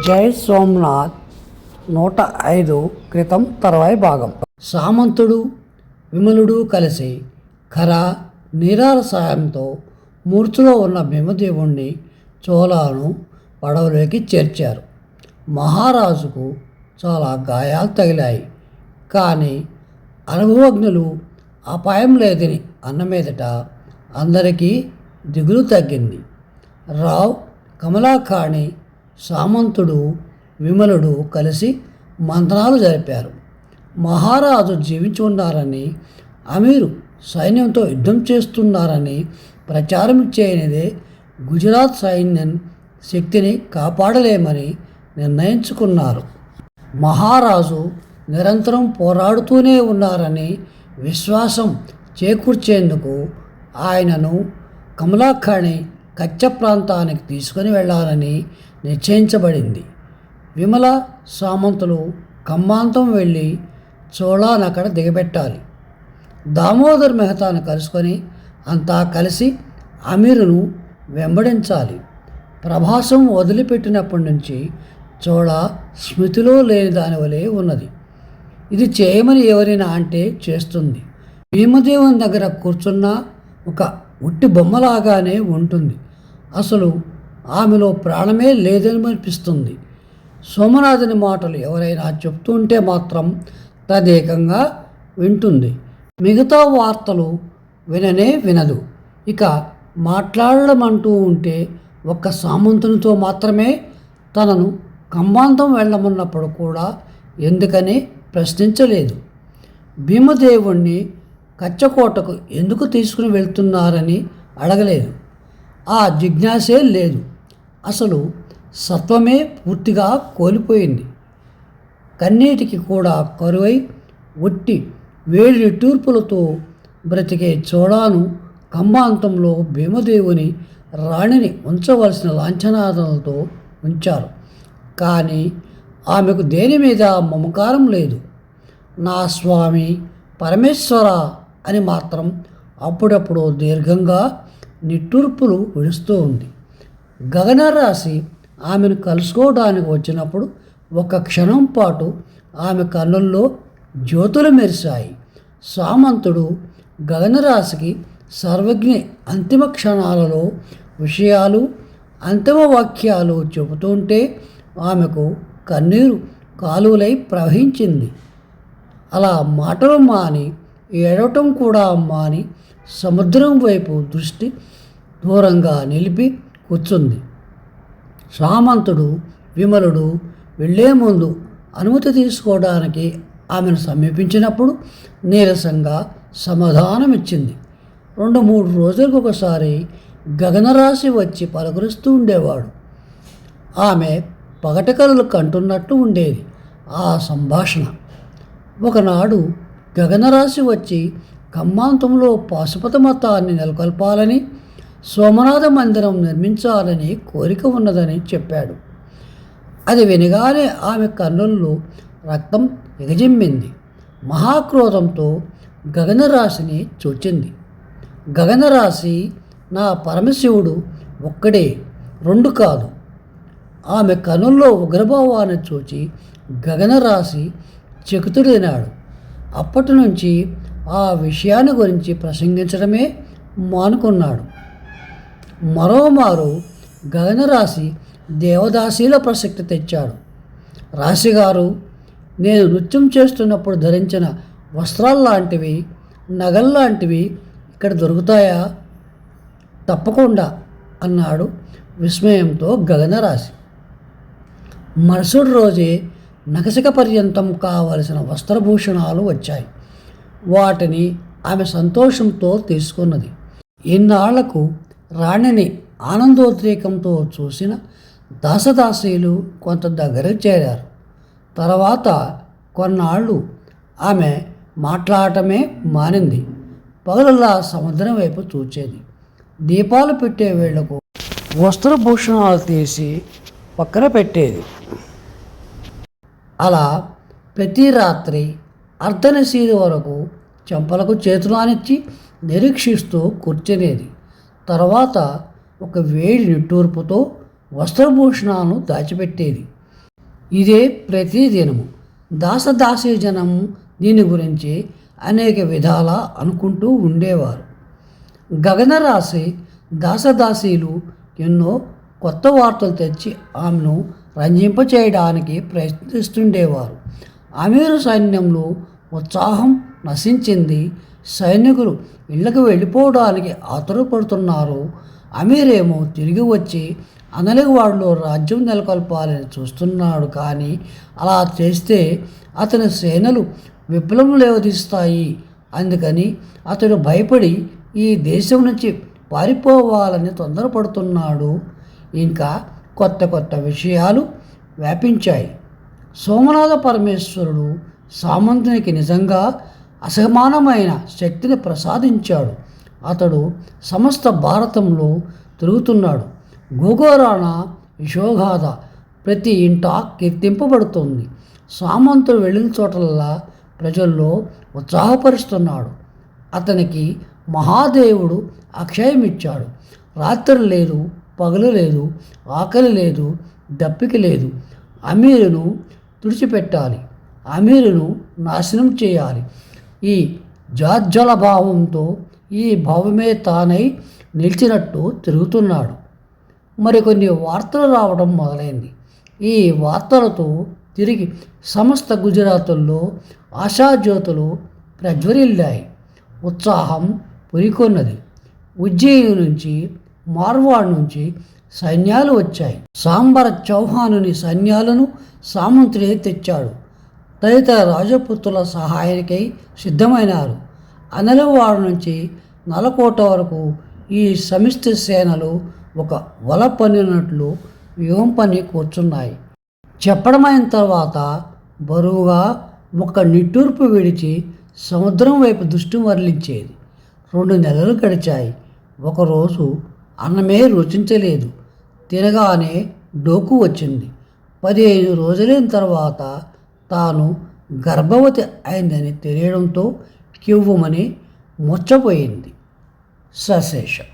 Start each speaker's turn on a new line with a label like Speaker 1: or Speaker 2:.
Speaker 1: జై సోమనాథ్ 105 క్రితం తర్వాయి భాగం. సామంతుడు విమలుడు కలిసి ఖర నీరాల సాయంతో మూర్ఛలో ఉన్న భీమదేవుణ్ణి చోళాను పడవలోకి చేర్చారు. మహారాజుకు చాలా గాయాలు తగిలాయి. కానీ అనుభవజ్ఞులు అపాయం లేదని అన్న మీదట అందరికీ దిగులు తగ్గింది. రావ్, కమలాకాణి, సామంతుడు, విమలుడు కలిసి మంత్రాలు జరిపారు. మహారాజు జీవించి ఉన్నారని, అమీరు సైన్యంతో యుద్ధం చేస్తున్నారని ప్రచారం చేయనిదే గుజరాత్ సైన్యం శక్తిని కాపాడలేమని నిర్ణయించుకున్నారు. మహారాజు నిరంతరం పోరాడుతూనే ఉన్నారని విశ్వాసం చేకూర్చేందుకు ఆయనను కమలాకాణి కచ్చ ప్రాంతానికి తీసుకుని వెళ్ళాలని నిశ్చయించబడింది. విమల, సామంతులు ఖమ్మాంతం వెళ్ళి చోళాను అక్కడ దిగబెట్టాలి. దామోదర్ మెహతాను కలుసుకొని అంతా కలిసి అమీరును వెంబడించాలి. ప్రభాసం వదిలిపెట్టినప్పటి నుంచి చోళ స్మృతిలో లేని దాని వలె ఉన్నది. ఇది చేయమని ఎవరైనా అంటే చేస్తుంది. భీమదేవుని దగ్గర కూర్చున్నా ఒక ఉట్టి బొమ్మలాగానే ఉంటుంది. అసలు ఆమెలో ప్రాణమే లేదని అనిపిస్తుంది. సోమనాథుని మాటలు ఎవరైనా చెప్తుంటే మాత్రం తదేకంగా వింటుంది. మిగతా వార్తలు విననే వినదు. ఇక మాట్లాడడం అంటూ ఉంటే ఒక్క సామంతునితో మాత్రమే తనను ఖమ్మాంతం వెళ్ళమన్నప్పుడు కూడా ఎందుకని ప్రశ్నించలేదు. భీమదేవుణ్ణి కచ్చకోటకు ఎందుకు తీసుకుని వెళ్తున్నారని అడగలేదు. ఆ జిజ్ఞాసే లేదు. అసలు సత్వమే పూర్తిగా కోల్పోయింది. కన్నీటికి కూడా కరువై ఒట్టి వేడి నిట్టూర్పులతో బ్రతికే చోళాను ఖమ్మాంతంలో భీమదేవుని రాణిని ఉంచవలసిన లాంఛనాలతో ఉంచారు. కానీ ఆమెకు దేని మీద మమకారం లేదు. నా స్వామి పరమేశ్వర అని మాత్రం అప్పుడప్పుడు దీర్ఘంగా నిట్టూర్పులు విడుస్తూ ఉంది. గగనరాశి ఆమెను కలుసుకోవడానికి వచ్చినప్పుడు ఒక క్షణం పాటు ఆమె కన్నుల్లో జ్యోతులు మెరిశాయి. సామంతుడు గగనరాశికి సర్వజ్ఞి అంతిమ క్షణాలలో విషయాలు, అంతిమ వాక్యాలు చెబుతుంటే ఆమెకు కన్నీరు కాలువలై ప్రవహించింది. అలా మాటలు మాని ఏడవటం కూడా మాని సముద్రం వైపు దృష్టి దూరంగా నిలిపి కూర్చుంది. సామంతుడు, విమలుడు వెళ్ళే ముందు అనుమతి తీసుకోవడానికి ఆమెను సమీపించినప్పుడు నీరసంగా సమాధానమిచ్చింది. 2-3 రోజులకు ఒకసారి గగనరాశి వచ్చి పలకరిస్తూ ఉండేవాడు. ఆమె పగటికలలు కంటున్నట్టు ఉండేది ఆ సంభాషణ. ఒకనాడు గగనరాశి వచ్చి ఖమ్మాంతంలో పాశుపతి మతాన్ని నెలకొల్పాలని, సోమనాథ మందిరం నిర్మించాలని కోరిక ఉన్నదని చెప్పాడు. అది వినగానే ఆమె కన్నుల్లో రక్తం ఎగజిమ్మింది. మహాక్రోధంతో గగనరాశిని చూచింది. గగనరాశి నా పరమశివుడు ఒక్కడే, 2 కాదు. ఆమె కనుల్లో ఉగ్రభావాన్ని చూచి గగనరాశి చకితుడైనాడు. అప్పటి నుంచి ఆ విషయాన్ని గురించి ప్రసంగించడమే మానుకున్నాడు. మరోమారు గగనరాశి దేవదాసీల ప్రసక్తి తెచ్చాడు. రాశిగారు, నేను నృత్యం చేస్తున్నప్పుడు ధరించిన వస్త్రాల్లాంటివి, నగల్లాంటివి ఇక్కడ దొరుకుతాయా? తప్పకుండా అన్నాడు విస్మయంతో గగనరాశి. మరుసటి రోజే నఖశిఖ పర్యంతం కావలసిన వస్త్రభూషణాలు వచ్చాయి. వాటిని ఆమె సంతోషంతో తీసుకున్నది. ఇన్నాళ్లకు రాణిని ఆనందోద్రేకంతో చూసిన దాసదాసీలు కొంత దగ్గరకు చేరారు. తర్వాత కొన్నాళ్ళు ఆమె మాట్లాడటమే మానింది. పగలల్లా సముద్రం వైపు చూచేది. దీపాలు పెట్టే వేళ్లకు వస్త్రభూషణాలు తీసి పక్కన పెట్టేది. అలా ప్రతి రాత్రి అర్ధనశీల వరకు చెంపలకు చేతులు ఆనిచ్చి నిరీక్షిస్తూ కూర్చునేది. తర్వాత ఒక వేడి నిట్టూర్పుతో వస్త్రభూషణాలను దాచిపెట్టేది. ఇదే ప్రతిదినము దాసదాసీ జనం దీని గురించి అనేక విధాల అనుకుంటూ ఉండేవారు. గగనరాశి దాసదాసీలు ఎన్నో కొత్త వార్తలు తెచ్చి ఆమెను రంజింపచేయడానికి ప్రయత్నిస్తుండేవారు. అమీరు సైన్యంలో ఉత్సాహం నశించింది. సైనికులు ఇళ్లకు వెళ్ళిపోవడానికి ఆతురపడుతున్నారు. అమీరేమో తిరిగి వచ్చి అనలివాడలో రాజ్యం నెలకొల్పాలని చూస్తున్నాడు. కానీ అలా చేస్తే అతని సేనలు విప్లవం లేవదీస్తాయి. అందుకని అతడు భయపడి ఈ దేశం నుంచి పారిపోవాలని తొందరపడుతున్నాడు. ఇంకా కొత్త కొత్త విషయాలు వ్యాపించాయి. సోమనాథ పరమేశ్వరుడు సామంతునికి నిజంగా అసమానమైన శక్తిని ప్రసాదించాడు. అతడు సమస్త భారతంలో తిరుగుతున్నాడు. గోగోరాణ యశోగాథ ప్రతి ఇంటా కీర్తింపబడుతుంది. సామంతుడు వెళ్ళిన చోటల్లా ప్రజల్లో ఉత్సాహపరుస్తున్నాడు. అతనికి మహాదేవుడు అక్షయమిచ్చాడు. రాత్రి లేదు, పగలు లేదు, ఆకలి లేదు, దప్పిక లేదు. అమీరును తుడిచిపెట్టాలి, అమీరును నాశనం చేయాలి. ఈ జాజ్వల భావంతో ఈ భావమే తానై నిలిచినట్టు తిరుగుతున్నాడు. మరికొన్ని వార్తలు రావడం మొదలైంది. ఈ వార్తలతో తిరిగి సమస్త గుజరాతుల్లో ఆశాజ్యోతులు ప్రజ్వరిల్లాయి. ఉత్సాహం పురికొన్నది. ఉజ్జయిని నుంచి, మార్వాడ్ నుంచి సైన్యాలు వచ్చాయి. సాంబర చౌహానుని సైన్యాలను సామంతుడే తెచ్చాడు. తదితర రాజపుత్రుల సహాయానికై సిద్ధమైనారు. అనలవాడ నుంచి నలకోట వరకు ఈ సమిష్టి సేనలు ఒక వల పన్నినట్లు వ్యూహం పని కూర్చున్నాయి. చెప్పడమైన తర్వాత బరువుగా ఒక నిట్టూర్పు విడిచి సముద్రం వైపు దృష్టి మరలించేది. 2 నెలలు గడిచాయి. ఒకరోజు అన్నమే రుచించలేదు. తినగానే డోకు వచ్చింది. 15 రోజులైన తర్వాత తాను గర్భవతి అయిందని తెలియడంతో కివ్వుమని ముచ్చపోయింది. సశేషం.